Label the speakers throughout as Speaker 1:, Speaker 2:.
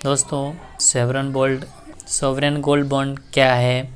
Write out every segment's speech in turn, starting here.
Speaker 1: दोस्तों sovereign gold bond क्या है,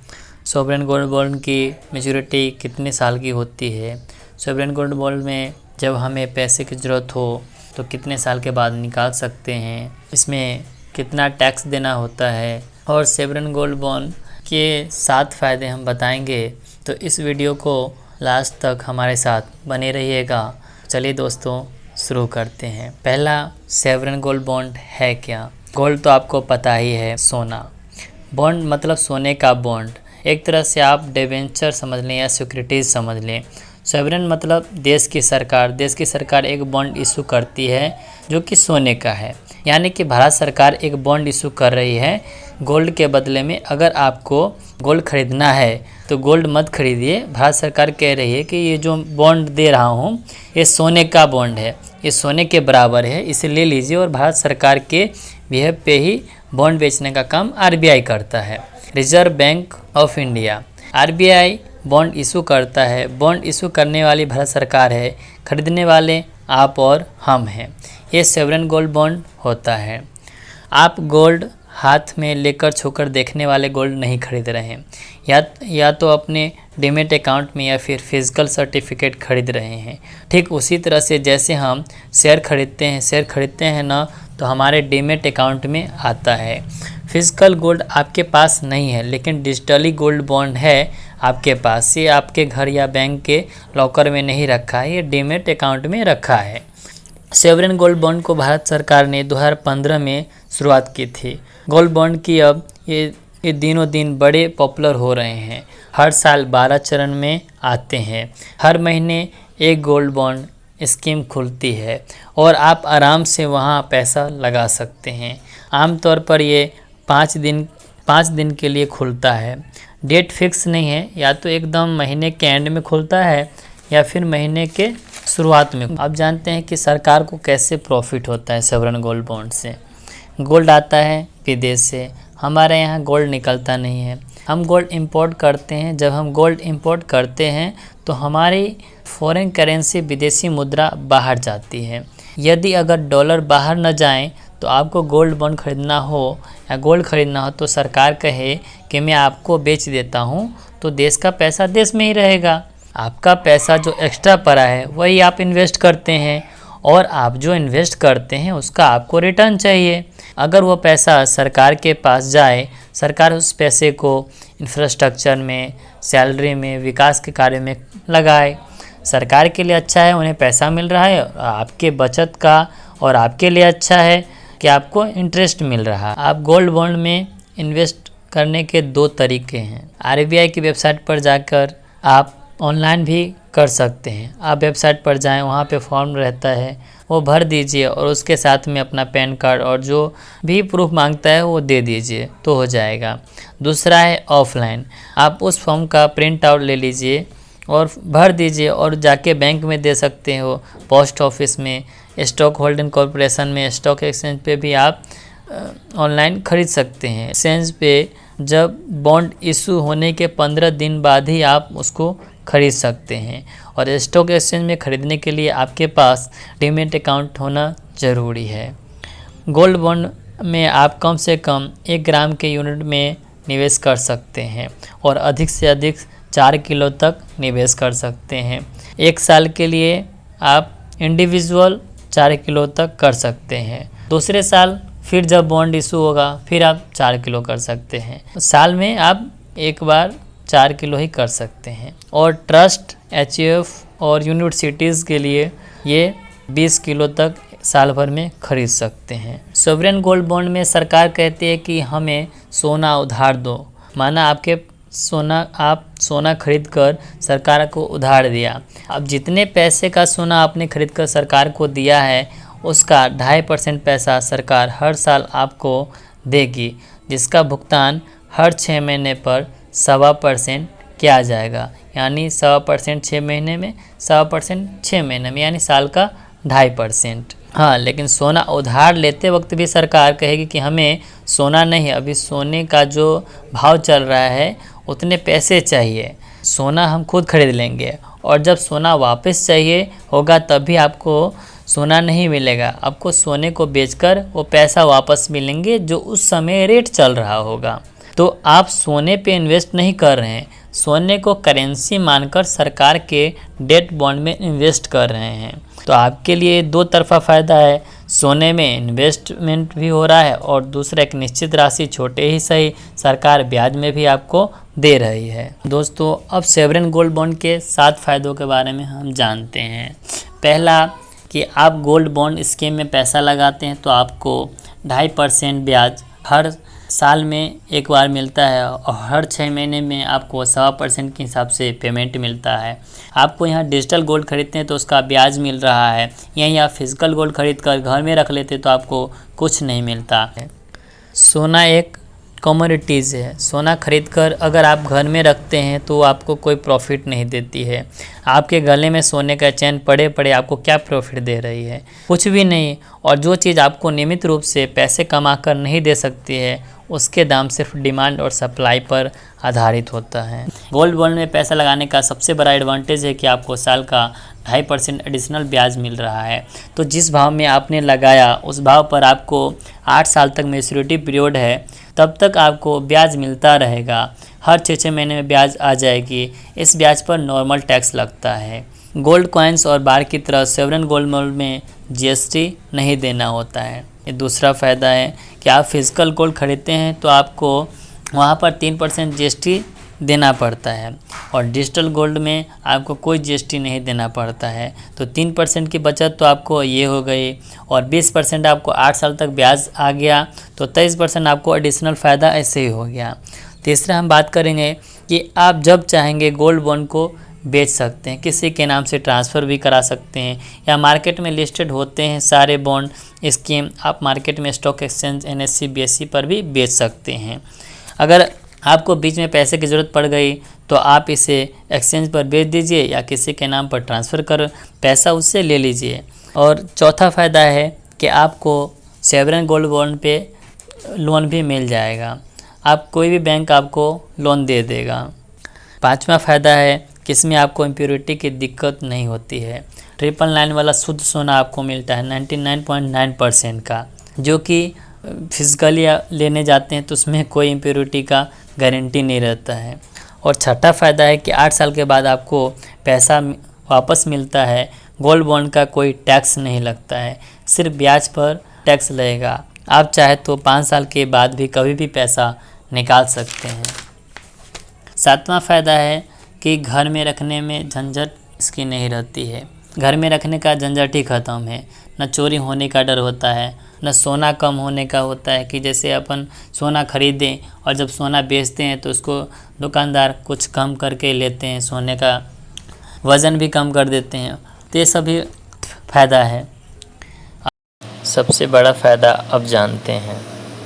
Speaker 1: सॉवरेन गोल्ड बॉन्ड की मैच्योरिटी कितने साल की होती है, सॉवरेन गोल्ड बॉन्ड में जब हमें पैसे की ज़रूरत हो तो कितने साल के बाद निकाल सकते हैं, इसमें कितना टैक्स देना होता है और सॉवरेन गोल्ड बॉन्ड के 7 फ़ायदे हम बताएंगे। तो इस वीडियो को लास्ट तक हमारे साथ बने रहिएगा। चलिए दोस्तों शुरू करते हैं। पहला, सॉवरेन गोल्ड बॉन्ड है क्या। गोल्ड तो आपको पता ही है, सोना। बॉन्ड मतलब सोने का बॉन्ड, एक तरह से आप डिबेंचर समझ लें या सिक्योरिटीज़ समझ लें। सॉवरेन मतलब देश की सरकार एक बॉन्ड इशू करती है जो कि सोने का है, यानी कि भारत सरकार एक बॉन्ड इशू कर रही है गोल्ड के बदले में। अगर आपको गोल्ड खरीदना है तो गोल्ड मत खरीदिए। भारत सरकार कह रही है कि ये जो बॉन्ड दे रहा हूँ ये सोने का बॉन्ड है, ये सोने के बराबर है, इसे ले लीजिए। और भारत सरकार के बिहेव पे ही बॉन्ड बेचने का काम आरबीआई करता है, reserve bank of India. RBI bond issue करता है। बॉन्ड इशू करने वाली भारत सरकार है, खरीदने वाले आप और हम हैं। ये सॉवरेन गोल्ड बॉन्ड होता है। आप गोल्ड हाथ में लेकर छूकर देखने वाले गोल्ड नहीं खरीद रहे हैं, या तो अपने डीमैट अकाउंट में या फिर फिजिकल सर्टिफिकेट खरीद रहे हैं। ठीक उसी तरह से जैसे हम शेयर खरीदते हैं ना, तो हमारे डीमैट अकाउंट में आता है। फिजिकल गोल्ड आपके पास नहीं है, लेकिन डिजिटली गोल्ड बॉन्ड है आपके पास। ये आपके घर या बैंक के लॉकर में नहीं रखा है, ये डीमैट अकाउंट में रखा है। सॉवरेन गोल्ड बॉन्ड को भारत सरकार ने 2015 में शुरुआत की थी। गोल्ड बॉन्ड की अब ये दिनों दिन बड़े पॉपुलर हो रहे हैं। हर साल 12 चरण में आते हैं। हर महीने एक गोल्ड बॉन्ड स्कीम खुलती है और आप आराम से वहां पैसा लगा सकते हैं। आमतौर पर ये 5 दिन के लिए खुलता है। डेट फिक्स नहीं है, या तो एकदम महीने के एंड में खुलता है या फिर महीने के शुरुआत में। आप जानते हैं कि सरकार को कैसे प्रॉफिट होता है सॉवरेन गोल्ड बॉन्ड से। गोल्ड आता है विदेश से, हमारे यहाँ गोल्ड निकलता नहीं है, हम गोल्ड इंपोर्ट करते हैं। जब हम गोल्ड इंपोर्ट करते हैं तो हमारी फॉरेन करेंसी विदेशी मुद्रा बाहर जाती है। यदि अगर डॉलर बाहर न जाएं तो आपको गोल्ड बॉन्ड खरीदना हो या गोल्ड खरीदना हो तो सरकार कहे कि मैं आपको बेच देता हूँ, तो देश का पैसा देश में ही रहेगा। आपका पैसा जो एक्स्ट्रा पड़ा है वही आप इन्वेस्ट करते हैं, और आप जो इन्वेस्ट करते हैं उसका आपको रिटर्न चाहिए। अगर वो पैसा सरकार के पास जाए, सरकार उस पैसे को इंफ्रास्ट्रक्चर में, सैलरी में, विकास के कार्य में लगाए। सरकार के लिए अच्छा है, उन्हें पैसा मिल रहा है, आपके बचत का, और आपके लिए अच्छा है कि आपको इंटरेस्ट मिल रहा है। आप गोल्ड बॉन्ड में इन्वेस्ट करने के 2 तरीके हैं। आरबीआई की वेबसाइट पर जाकर आप ऑनलाइन भी कर सकते हैं। आप वेबसाइट पर जाएं, वहाँ पे फॉर्म रहता है, वो भर दीजिए और उसके साथ में अपना पैन कार्ड और जो भी प्रूफ मांगता है वो दे दीजिए तो हो जाएगा। दूसरा है ऑफलाइन। आप उस फॉर्म का प्रिंट आउट ले लीजिए और भर दीजिए और जाके बैंक में दे सकते हो, पोस्ट ऑफिस में, स्टॉक होल्डिंग कॉर्पोरेशन में, स्टॉक एक्सचेंज पे भी आप ऑनलाइन खरीद सकते हैं। एक्सचेंज पे जब बॉन्ड इशू होने के 15 दिन बाद ही आप उसको खरीद सकते हैं। और स्टॉक एक्सचेंज में खरीदने के लिए आपके पास डीमैट अकाउंट होना ज़रूरी है। गोल्ड बॉन्ड में आप कम से कम 1 ग्राम के यूनिट में निवेश कर सकते हैं और अधिक से अधिक 4 किलो तक निवेश कर सकते हैं। 1 साल के लिए आप इंडिविजुअल 4 किलो तक कर सकते हैं। दूसरे साल फिर जब बॉन्ड इशू होगा फिर आप 4 किलो कर सकते हैं। साल में आप एक बार 4 किलो ही कर सकते हैं। और ट्रस्ट, एचयूएफ और यूनिवर्सिटीज़ के लिए ये 20 किलो तक साल भर में खरीद सकते हैं। सॉवरेन गोल्ड बॉन्ड में सरकार कहती है कि हमें सोना उधार दो। माना आप सोना खरीद कर सरकार को उधार दिया। अब जितने पैसे का सोना आपने खरीद कर सरकार को दिया है उसका 2.5% पैसा सरकार हर साल आपको देगी, जिसका भुगतान हर 6 महीने पर 1.25% किया जाएगा। यानी 1.25% 6 महीने में, 1.25% 6 महीने में, यानी साल का 2.5%। हाँ, लेकिन सोना उधार लेते वक्त भी सरकार कहेगी कि हमें सोना नहीं, अभी सोने का जो भाव चल रहा है उतने पैसे चाहिए, सोना हम खुद खरीद लेंगे। और जब सोना वापस चाहिए होगा तभी आपको सोना नहीं मिलेगा, आपको सोने को बेचकर वो पैसा वापस मिलेंगे जो उस समय रेट चल रहा होगा। तो आप सोने पे इन्वेस्ट नहीं कर रहे हैं, सोने को करेंसी मानकर सरकार के डेट बॉन्ड में इन्वेस्ट कर रहे हैं। तो आपके लिए दो तरफा फ़ायदा है, सोने में इन्वेस्टमेंट भी हो रहा है और दूसरा एक निश्चित राशि छोटे ही सही सरकार ब्याज में भी आपको दे रही है। दोस्तों अब सॉवरेन गोल्ड बॉन्ड के 7 फ़ायदों के बारे में हम जानते हैं। पहला कि आप गोल्ड बॉन्ड स्कीम में पैसा लगाते हैं तो आपको 2.5% ब्याज हर साल में एक बार मिलता है और हर 6 महीने में आपको 1.25% के हिसाब से पेमेंट मिलता है। आपको यहाँ डिजिटल गोल्ड खरीदते हैं तो उसका ब्याज मिल रहा है, यहीं आप फिजिकल गोल्ड खरीद कर घर में रख लेते तो आपको कुछ नहीं मिलता है। सोना एक कमोडिटीज़ है, सोना खरीदकर अगर आप घर में रखते हैं तो आपको कोई प्रॉफिट नहीं देती है। आपके गले में सोने का चैन पड़े पड़े आपको क्या प्रॉफिट दे रही है, कुछ भी नहीं। और जो चीज़ आपको नियमित रूप से पैसे कमा कर नहीं दे सकती है उसके दाम सिर्फ डिमांड और सप्लाई पर आधारित होता है। गोल्ड बॉन्ड में पैसा लगाने का सबसे बड़ा एडवांटेज है कि आपको साल का 2.5% एडिशनल ब्याज मिल रहा है। तो जिस भाव में आपने लगाया उस भाव पर आपको 8 साल तक मैच्योरिटी पीरियड है, तब तक आपको ब्याज मिलता रहेगा। हर 6 महीने में ब्याज आ जाएगी। इस ब्याज पर नॉर्मल टैक्स लगता है। गोल्ड कॉइन्स और बार की तरह सॉवरेन गोल्ड बॉन्ड में जीएसटी नहीं देना होता है। ये दूसरा फ़ायदा है कि आप फिजिकल गोल्ड खरीदते हैं तो आपको वहाँ पर 3% जीएसटी देना पड़ता है और डिजिटल गोल्ड में आपको कोई जीएसटी नहीं देना पड़ता है। तो 3% की बचत तो आपको ये हो गई और 20% आपको 8 साल तक ब्याज आ गया, तो 23% आपको एडिशनल फ़ायदा ऐसे ही हो गया। तीसरा हम बात करेंगे कि आप जब चाहेंगे गोल्ड बॉन्ड को बेच सकते हैं, किसी के नाम से ट्रांसफ़र भी करा सकते हैं या मार्केट में लिस्टेड होते हैं सारे बॉन्ड स्कीम, आप मार्केट में स्टॉक एक्सचेंज NSE BSE पर भी बेच सकते हैं। अगर आपको बीच में पैसे की ज़रूरत पड़ गई तो आप इसे एक्सचेंज पर बेच दीजिए या किसी के नाम पर ट्रांसफ़र कर पैसा उससे ले लीजिए। और चौथा फ़ायदा है कि आपको सॉवरेन गोल्ड बॉन्ड पे लोन भी मिल जाएगा, आप कोई भी बैंक आपको लोन दे देगा। पांचवा फ़ायदा है कि इसमें आपको इम्प्योरिटी की दिक्कत नहीं होती है। 999 वाला शुद्ध सोना आपको मिलता है 99.9% का, जो कि फिजिकली लेने जाते हैं तो उसमें कोई इम्प्योरिटी का गारंटी नहीं रहता है। और छठा फ़ायदा है कि 8 साल के बाद आपको पैसा वापस मिलता है। गोल्ड बॉन्ड का कोई टैक्स नहीं लगता है, सिर्फ ब्याज पर टैक्स लगेगा। आप चाहे तो 5 साल के बाद भी कभी भी पैसा निकाल सकते हैं। सातवां फ़ायदा है कि घर में रखने में झंझट इसकी नहीं रहती है। घर में रखने का झंझट ही ख़त्म है, न चोरी होने का डर होता है, न सोना कम होने का होता है कि जैसे अपन सोना खरीदें और जब सोना बेचते हैं तो उसको दुकानदार कुछ कम करके लेते हैं, सोने का वज़न भी कम कर देते हैं। तो ये सभी फ़ायदा है। सबसे बड़ा फ़ायदा अब जानते हैं।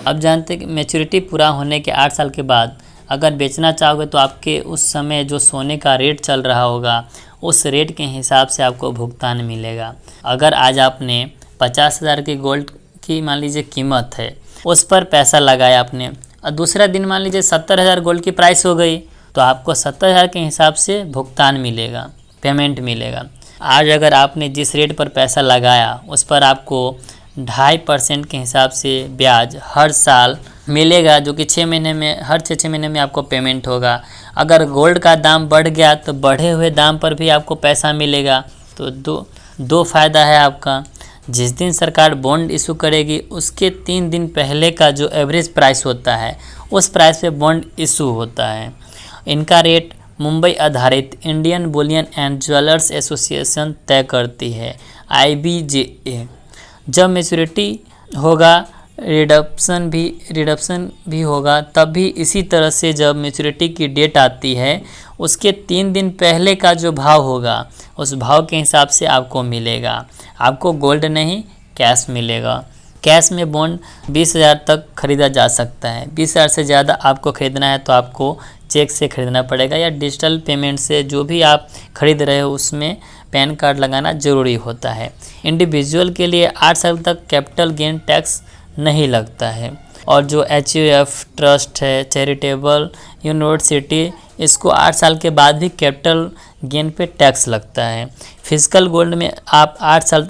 Speaker 1: अब जानते हैं कि मैच्योरिटी पूरा होने के 8 साल के बाद अगर बेचना चाहोगे तो आपके उस समय जो सोने का रेट चल रहा होगा उस रेट के हिसाब से आपको भुगतान मिलेगा। अगर आज आपने 50,000 की गोल्ड की मान लीजिए कीमत है, उस पर पैसा लगाया आपने और दूसरा दिन मान लीजिए 70,000 गोल्ड की प्राइस हो गई तो आपको 70,000 के हिसाब से भुगतान मिलेगा, पेमेंट मिलेगा। आज अगर आपने जिस रेट पर पैसा लगाया उस पर आपको 2.5% के हिसाब से ब्याज हर साल मिलेगा, जो कि 6 महीने में हर 6 महीने में आपको पेमेंट होगा। अगर गोल्ड का दाम बढ़ गया तो बढ़े हुए दाम पर भी आपको पैसा मिलेगा। तो दो फ़ायदा है आपका। जिस दिन सरकार बॉन्ड इशू करेगी उसके 3 दिन पहले का जो एवरेज प्राइस होता है उस प्राइस पे बॉन्ड इशू होता है। इनका रेट मुंबई आधारित Indian Boolean and jewellers association तय करती है, IBJA। जब मैच्योरिटी होगा रिडम्पशन भी होगा, तब भी इसी तरह से जब मैच्योरिटी की डेट आती है उसके 3 दिन पहले का जो भाव होगा उस भाव के हिसाब से आपको मिलेगा। आपको गोल्ड नहीं कैश मिलेगा। कैश में बॉन्ड 20,000 तक खरीदा जा सकता है। 20,000 से ज़्यादा आपको ख़रीदना है तो आपको चेक से खरीदना पड़ेगा या डिजिटल पेमेंट से जो भी आप खरीद रहे हो उसमें पैन कार्ड लगाना ज़रूरी होता है। इंडिविजुअल के लिए 8 साल तक कैपिटल गेन टैक्स नहीं लगता है और जो HUF ट्रस्ट है, चैरिटेबल यूनिवर्सिटी, इसको 8 साल के बाद भी कैपिटल गेन पे टैक्स लगता है। फिजिकल गोल्ड में आप 8 साल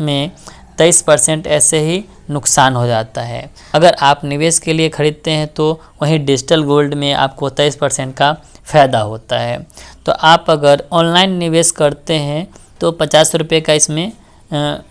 Speaker 1: में 23% ऐसे ही नुकसान हो जाता है। अगर आप निवेश के लिए ख़रीदते हैं तो वहीं डिजिटल गोल्ड में आपको 23% का फ़ायदा होता है। तो आप अगर ऑनलाइन निवेश करते हैं तो 50 रुपये का इसमें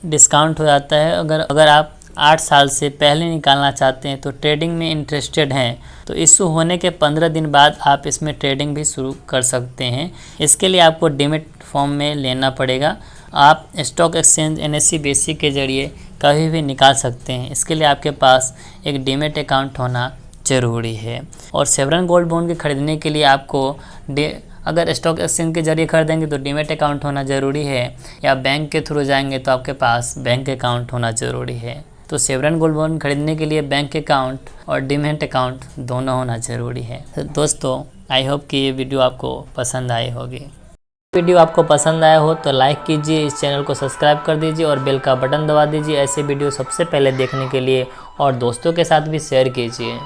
Speaker 1: डिस्काउंट हो जाता है। अगर आप 8 साल से पहले निकालना चाहते हैं तो ट्रेडिंग में इंटरेस्टेड हैं तो इशू होने के 15 दिन बाद आप इसमें ट्रेडिंग भी शुरू कर सकते हैं। इसके लिए आपको डीमैट फॉर्म में लेना पड़ेगा। आप स्टॉक एक्सचेंज NSE BSE के ज़रिए कभी भी निकाल सकते हैं। इसके लिए आपके पास एक डीमैट अकाउंट होना ज़रूरी है। और सोवरेन गोल्ड बॉन्ड के ख़रीदने के लिए आपको अगर स्टॉक एक्सचेंज के ज़रिए खरीदेंगे तो डीमैट अकाउंट होना ज़रूरी है, या बैंक के थ्रू जाएंगे तो आपके पास बैंक अकाउंट होना ज़रूरी है। तो सोवरेन गोल्ड बॉन्ड खरीदने के लिए बैंक अकाउंट और डीमैट अकाउंट दोनों होना ज़रूरी है। तो दोस्तों, आई होप कि ये वीडियो आपको पसंद आई होगी। वीडियो आपको पसंद आया हो तो लाइक कीजिए, इस चैनल को सब्सक्राइब कर दीजिए और बेल का बटन दबा दीजिए ऐसे वीडियो सबसे पहले देखने के लिए, और दोस्तों के साथ भी शेयर कीजिए।